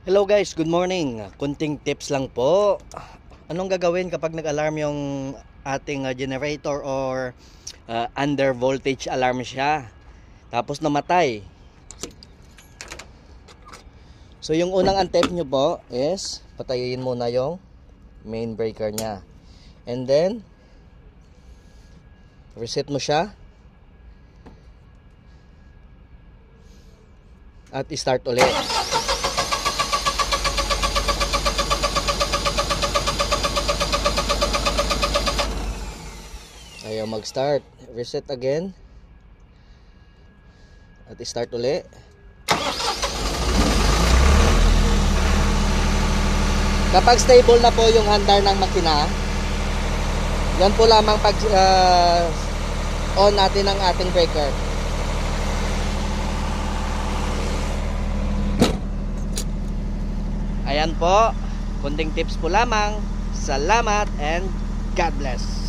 Hello guys, good morning. Kunting tips lang po. Anong gagawin kapag nag-alarm yung ating generator or under voltage alarm siya? Tapos namatay. So yung unang antep nyo po is patayin muna yung main breaker nya. And then reset mo siya. At start ulit. Ayaw mag-start. Reset again. At start uli. Kapag stable na po yung handar ng makina, yan po lamang pag on natin ang ating breaker. Ayan po. Kunting tips po lamang. Salamat and God bless.